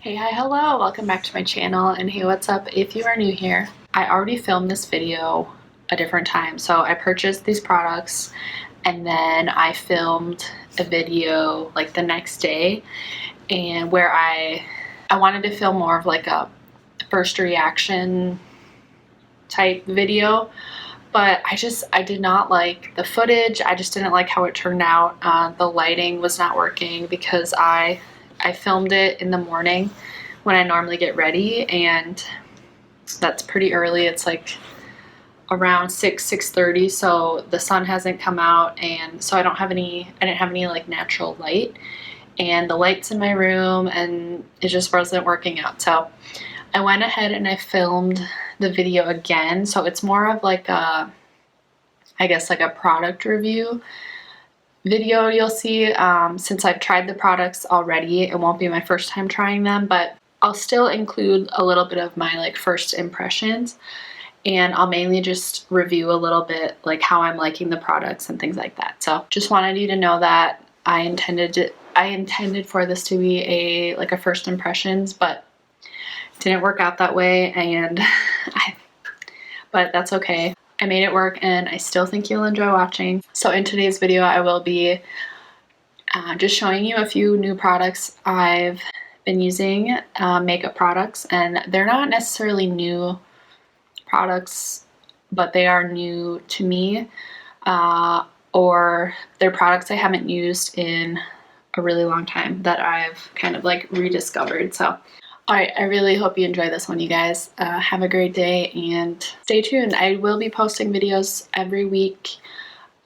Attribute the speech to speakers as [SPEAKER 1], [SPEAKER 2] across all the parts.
[SPEAKER 1] Hey, hi, hello, welcome back to my channel, and hey, what's up? If you are new here, I already filmed this video a different time. So I purchased these products and then I filmed a video like the next day, and where I wanted to film more of like a first reaction type video, but I did not like the footage. I just didn't like how it turned out. The lighting was not working because I filmed it in the morning when I normally get ready, and that's pretty early. It's like around 6:30, so the sun hasn't come out, and so I didn't have any like natural light, and the lights in my room, and it just wasn't working out. So I went ahead and I filmed the video again. So it's more of like a, I guess, like a product review video you'll see. Since I've tried the products already, it won't be my first time trying them, but I'll still include a little bit of my like first impressions, and I'll mainly just review a little bit like how I'm liking the products and things like that. So just wanted you to know that I intended for this to be a first impressions, but it didn't work out that way, and but that's okay. I made it work, and I still think you'll enjoy watching. So in today's video, I will be just showing you a few new products I've been using, makeup products, and they're not necessarily new products, but they are new to me, or they're products I haven't used in a really long time that I've kind of like rediscovered. So alright, I really hope you enjoy this one, you guys. Have a great day and stay tuned. I will be posting videos every week,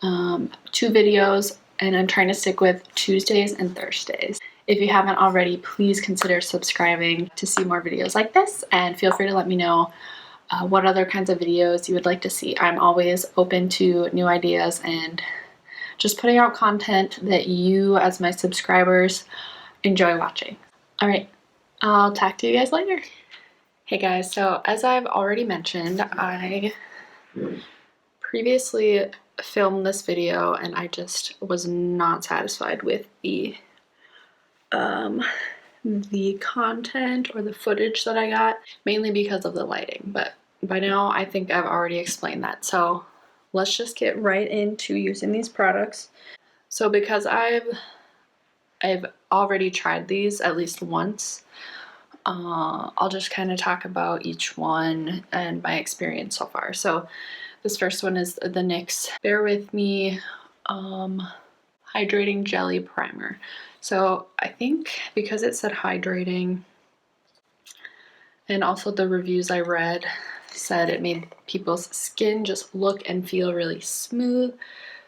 [SPEAKER 1] 2 videos, and I'm trying to stick with Tuesdays and Thursdays. If you haven't already, please consider subscribing to see more videos like this, and feel free to let me know what other kinds of videos you would like to see. I'm always open to new ideas and just putting out content that you as my subscribers enjoy watching. Alright, I'll talk to you guys later. Hey guys, so as I've already mentioned, I previously filmed this video and I just was not satisfied with the content or the footage that I got, mainly because of the lighting, but by now I think I've already explained that. So let's just get right into using these products. So because I've already tried these at least once, I'll just kind of talk about each one and my experience so far. So this first one is the NYX Bear With Me Hydrating Jelly Primer. So I think because it said hydrating, and also the reviews I read said it made people's skin just look and feel really smooth.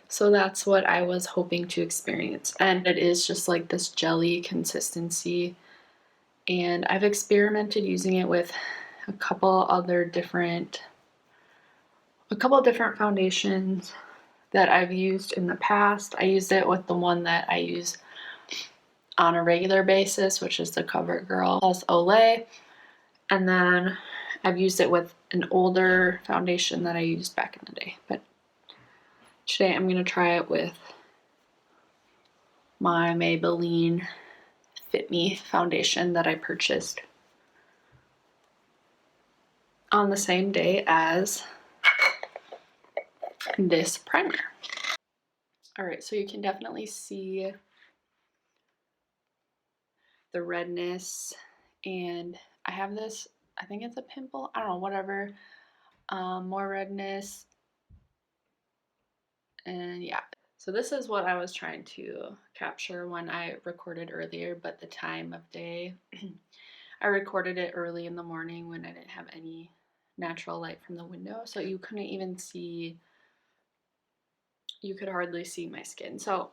[SPEAKER 1] So that's what I was hoping to experience. And it is just like this jelly consistency. And I've experimented using it with a couple different foundations that I've used in the past. I used it with the one that I use on a regular basis, which is the CoverGirl Plus Olay. And then I've used it with an older foundation that I used back in the day. But today I'm going to try it with my Maybelline Fit Me foundation that I purchased on the same day as this primer. Alright, so you can definitely see the redness, and I have this, I think it's a pimple, I don't know, whatever, more redness, and yeah. So this is what I was trying to capture when I recorded earlier, but the time of day, I recorded it early in the morning when I didn't have any natural light from the window, so you couldn't even see, you could hardly see my skin. So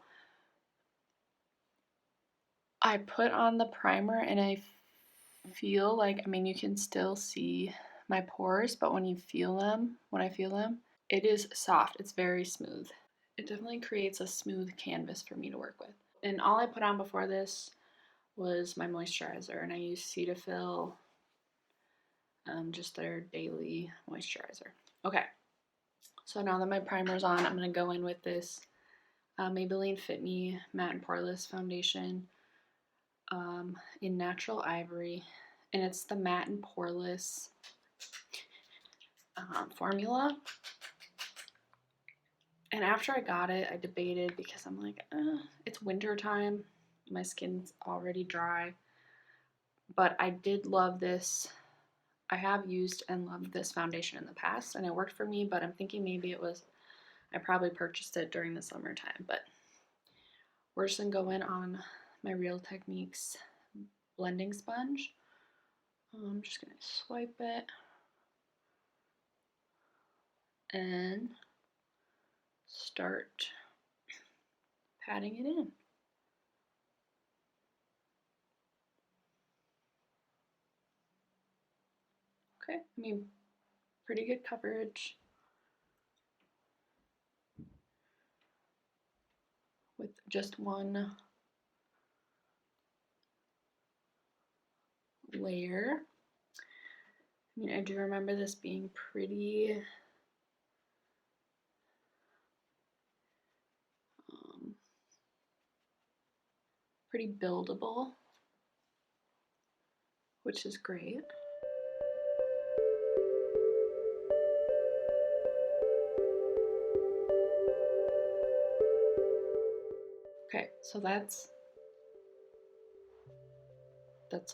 [SPEAKER 1] I put on the primer and I feel like, I mean, you can still see my pores, but when I feel them, it is soft. It's very smooth. It definitely creates a smooth canvas for me to work with. And all I put on before this was my moisturizer, and I use Cetaphil, just their daily moisturizer. Okay, so now that my primer's on, I'm going to go in with this Maybelline Fit Me Matte and Poreless Foundation. in Natural Ivory, and it's the Matte and Poreless formula. And after I got it, I debated because I'm like, it's winter time. My skin's already dry. But I did love this. I have used and loved this foundation in the past, and it worked for me, but I'm thinking maybe I probably purchased it during the summertime. But we're just gonna go in on my Real Techniques blending sponge. I'm just gonna swipe it and start patting it in. Okay, I mean, pretty good coverage with just one layer. I mean, I do remember this being pretty pretty buildable, which is great. Okay, so that's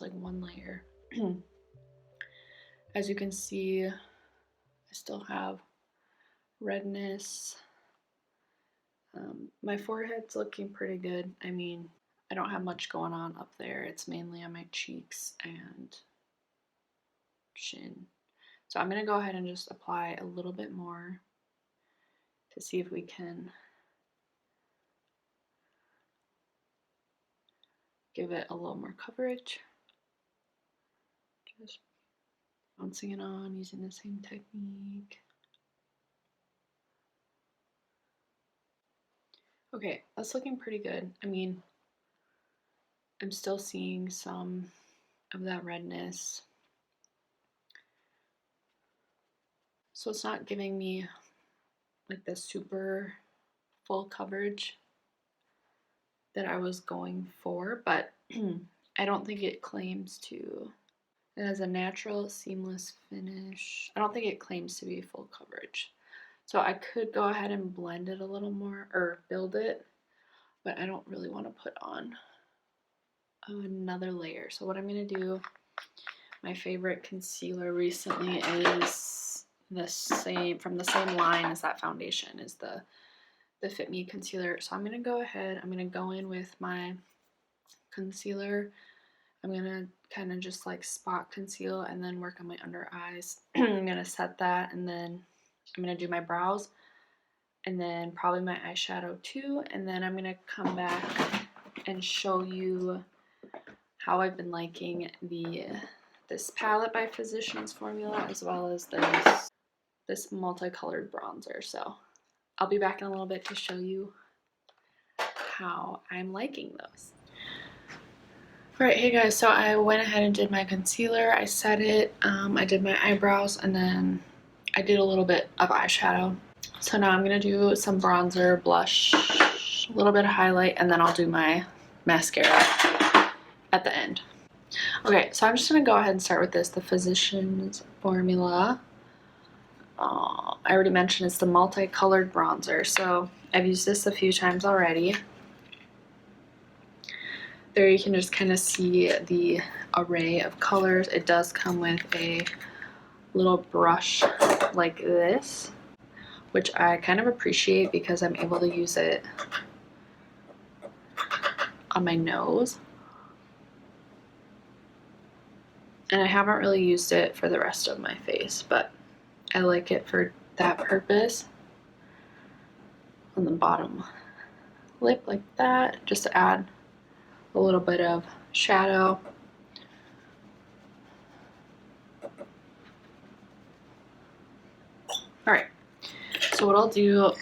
[SPEAKER 1] like one layer. As you can see, I still have redness. My forehead's looking pretty good. I mean, I don't have much going on up there. It's mainly on my cheeks and chin. So I'm gonna go ahead and just apply a little bit more to see if we can give it a little more coverage. Just bouncing it on, using the same technique. Okay, that's looking pretty good. I mean, I'm still seeing some of that redness. So it's not giving me like the super full coverage that I was going for, but I don't think it claims to. It has a natural seamless finish. I don't think it claims to be full coverage. So I could go ahead and blend it a little more or build it, but I don't really want to put on another layer. So what I'm going to do, my favorite concealer recently is from the same line as that foundation, is the Fit Me concealer. So I'm going to go ahead, I'm going to go in with my concealer. I'm going to kind of just like spot conceal and then work on my under eyes. I'm going to set that, and then I'm going to do my brows and then probably my eyeshadow too. And then I'm going to come back and show you how I've been liking this palette by Physicians formula, as well as this multicolored bronzer. So I'll be back in a little bit to show you how I'm liking those. Alright, hey guys, so I went ahead and did my concealer. I set it, I did my eyebrows, and then I did a little bit of eyeshadow. So now I'm going to do some bronzer, blush, a little bit of highlight, and then I'll do my mascara at the end. Okay, so I'm just going to go ahead and start with the Physicians formula. I already mentioned it's the multicolored bronzer, so I've used this a few times already. There you can just kind of see the array of colors. It does come with a little brush like this, which I kind of appreciate because I'm able to use it on my nose. And I haven't really used it for the rest of my face, but I like it for that purpose. On the bottom lip like that, just to add a little bit of shadow. Alright, so what I'll do,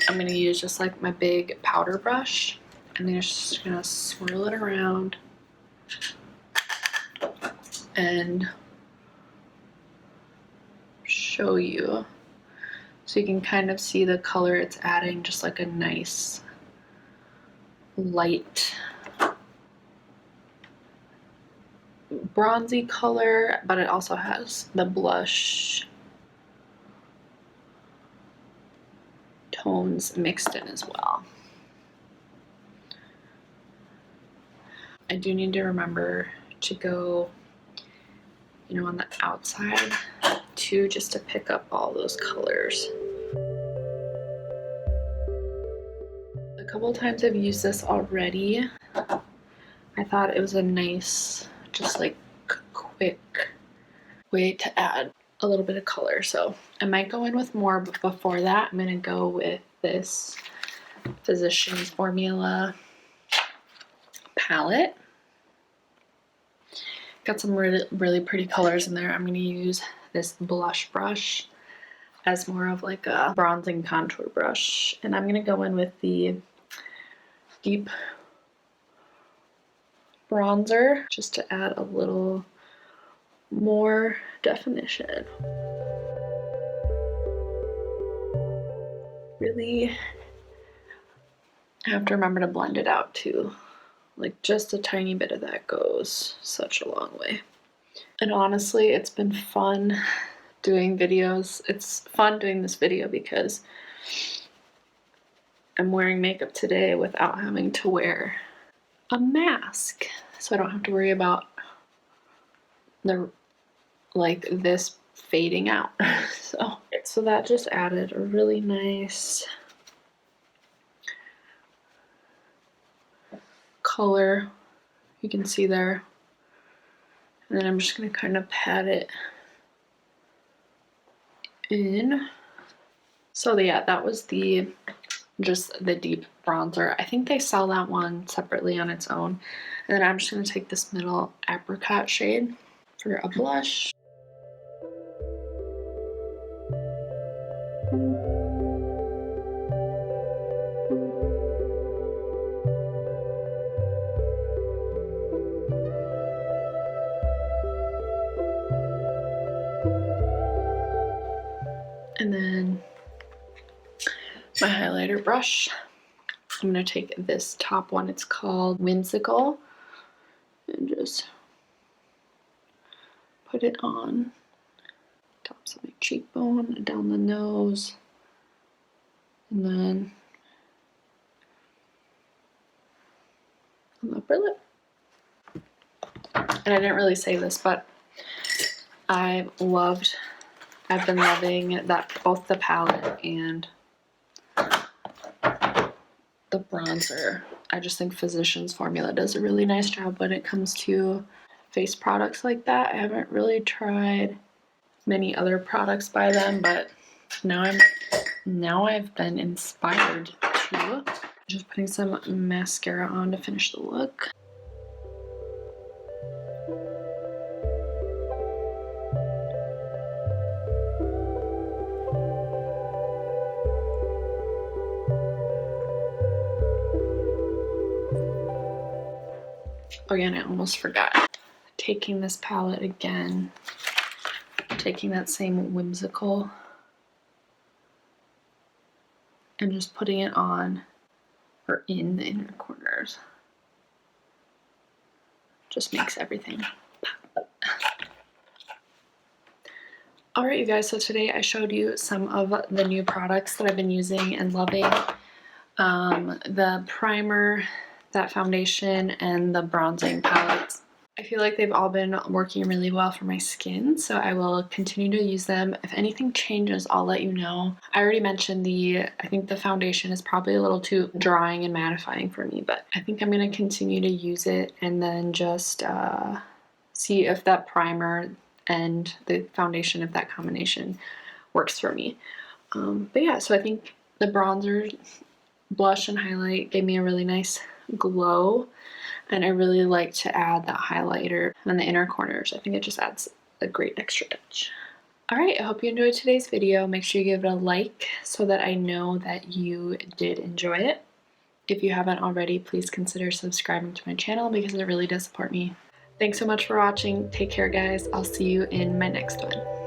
[SPEAKER 1] I'm going to use just like my big powder brush, and then just going to swirl it around and show you, so you can kind of see the color it's adding, just like a nice light bronzy color, but it also has the blush tones mixed in as well. I do need to remember to go, you know, on the outside too, just to pick up all those colors. A couple of times I've used this already. I thought it was a nice, just like quick way to add a little bit of color. So I might go in with more, but before that, I'm gonna go with this Physicians Formula palette. Got some really pretty colors in there. I'm gonna use this blush brush as more of like a bronzing contour brush. And I'm gonna go in with the deep bronzer just to add a little more definition. Really have to remember to blend it out too. Like just a tiny bit of that goes such a long way. And honestly, it's been fun doing videos. It's fun doing this video because I'm wearing makeup today without having to wear a mask. So I don't have to worry about this fading out. So that just added a really nice color, you can see there. And then I'm just gonna kind of pat it in. So yeah, that was just the deep bronzer. I think they sell that one separately on its own. And then I'm just gonna take this middle apricot shade for a blush. And then my highlighter brush, I'm gonna take this top one, it's called Whimsical, and just put it on tops of my cheekbone, down the nose, and then on the upper lip. And I didn't really say this, but I've been loving that both the palette and the bronzer. I just think Physicians Formula does a really nice job when it comes to face products like that. I haven't really tried many other products by them, but now I've been inspired to. Just putting some mascara on to finish the look. Again, I almost forgot. Taking this palette again, taking that same Whimsical and just putting it on or in the inner corners. Just makes everything pop. Alright you guys, so today I showed you some of the new products that I've been using and loving. The primer, that foundation, and the bronzing palettes. I feel like they've all been working really well for my skin, so I will continue to use them. If anything changes, I'll let you know. I already mentioned I think the foundation is probably a little too drying and mattifying for me, but I think I'm going to continue to use it and then just see if that primer and the foundation, if that combination works for me. But yeah, so I think the bronzer, blush, and highlight gave me a really nice glow, and I really like to add that highlighter on the inner corners. I think it just adds a great extra touch. Alright, I hope you enjoyed today's video. Make sure you give it a like so that I know that you did enjoy it. If you haven't already, please consider subscribing to my channel because it really does support me. Thanks so much for watching. Take care, guys. I'll see you in my next one.